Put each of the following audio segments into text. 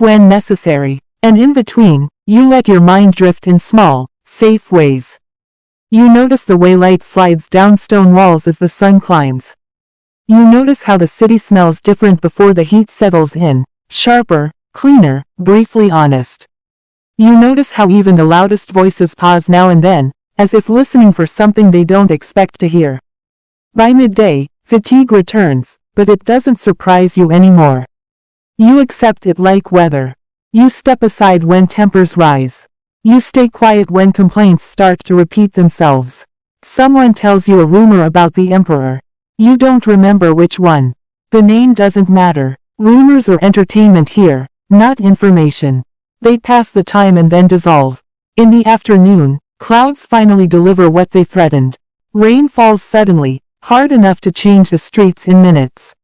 Speak when necessary, and in between, you let your mind drift in small, safe ways. You notice the way light slides down stone walls as the sun climbs. You notice how the city smells different before the heat settles in, sharper, cleaner, briefly honest. You notice how even the loudest voices pause now and then, as if listening for something they don't expect to hear. By midday, fatigue returns, but it doesn't surprise you anymore. You accept it like weather. You step aside when tempers rise. You stay quiet when complaints start to repeat themselves. Someone tells you a rumor about the emperor. You don't remember which one. The name doesn't matter. Rumors are entertainment here, not information. They pass the time and then dissolve. In the afternoon, clouds finally deliver what they threatened. Rain falls suddenly, hard enough to change the streets in minutes.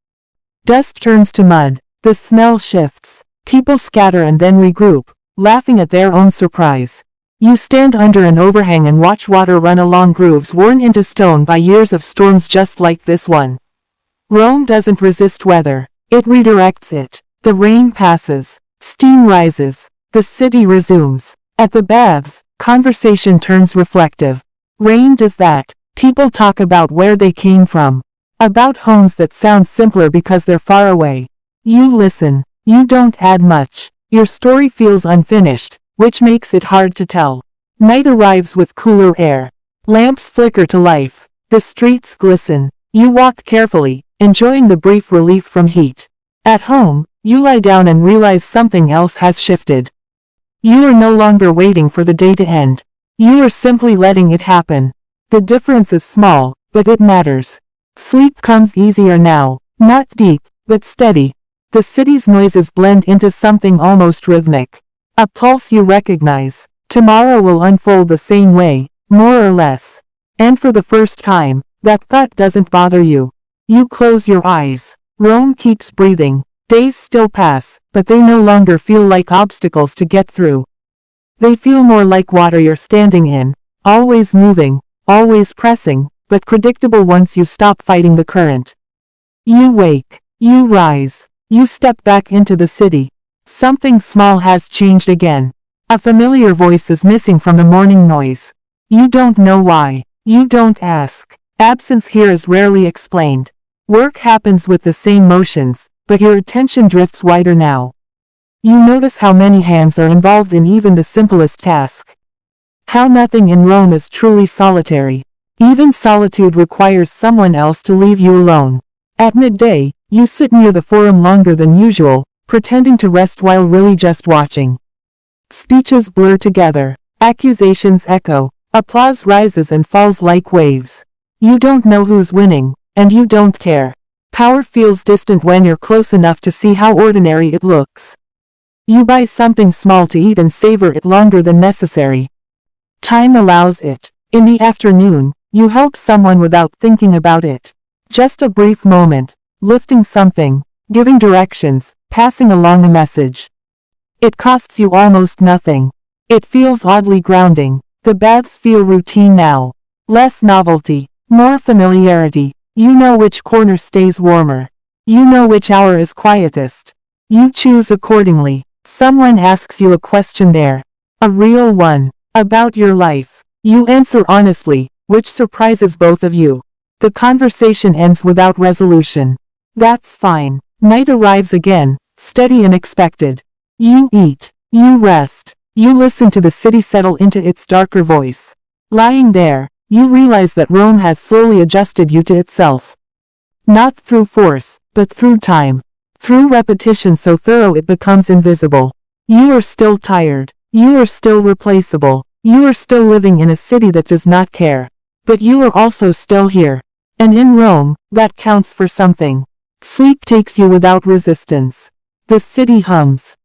Dust turns to mud. The smell shifts. People scatter and then regroup, laughing at their own surprise. You stand under an overhang and watch water run along grooves worn into stone by years of storms just like this one. Rome doesn't resist weather. It redirects it. The rain passes. Steam rises. The city resumes. At the baths, conversation turns reflective. Rain does that. People talk about where they came from. About homes that sound simpler because they're far away. You listen. You don't add much. Your story feels unfinished, which makes it hard to tell. Night arrives with cooler air. Lamps flicker to life. The streets glisten. You walk carefully, enjoying the brief relief from heat. At home, you lie down and realize something else has shifted. You are no longer waiting for the day to end. You are simply letting it happen. The difference is small, but it matters. Sleep comes easier now, not deep, but steady. The city's noises blend into something almost rhythmic. A pulse you recognize. Tomorrow will unfold the same way, more or less. And for the first time, that thought doesn't bother you. You close your eyes. Rome keeps breathing. Days still pass, but they no longer feel like obstacles to get through. They feel more like water you're standing in, always moving, always pressing, but predictable once you stop fighting the current. You wake. You rise. You step back into the city. Something small has changed again. A familiar voice is missing from the morning noise. You don't know why. You don't ask. Absence here is rarely explained. Work happens with the same motions, but your attention drifts wider now. You notice how many hands are involved in even the simplest task. How nothing in Rome is truly solitary. Even solitude requires someone else to leave you alone. At midday, you sit near the forum longer than usual, pretending to rest while really just watching. Speeches blur together. Accusations echo. Applause rises and falls like waves. You don't know who's winning, and you don't care. Power feels distant when you're close enough to see how ordinary it looks. You buy something small to eat and savor it longer than necessary. Time allows it. In the afternoon, you help someone without thinking about it. Just a brief moment. Lifting something, giving directions, passing along a message. It costs you almost nothing. It feels oddly grounding. The baths feel routine now. Less novelty, more familiarity. You know which corner stays warmer. You know which hour is quietest. You choose accordingly. Someone asks you a question there. A real one. About your life. You answer honestly, which surprises both of you. The conversation ends without resolution. That's fine. Night arrives again, steady and expected. You eat. You rest. You listen to the city settle into its darker voice. Lying there, you realize that Rome has slowly adjusted you to itself. Not through force, but through time. Through repetition so thorough it becomes invisible. You are still tired. You are still replaceable. You are still living in a city that does not care. But you are also still here. And in Rome, that counts for something. Sleep takes you without resistance. The city hums.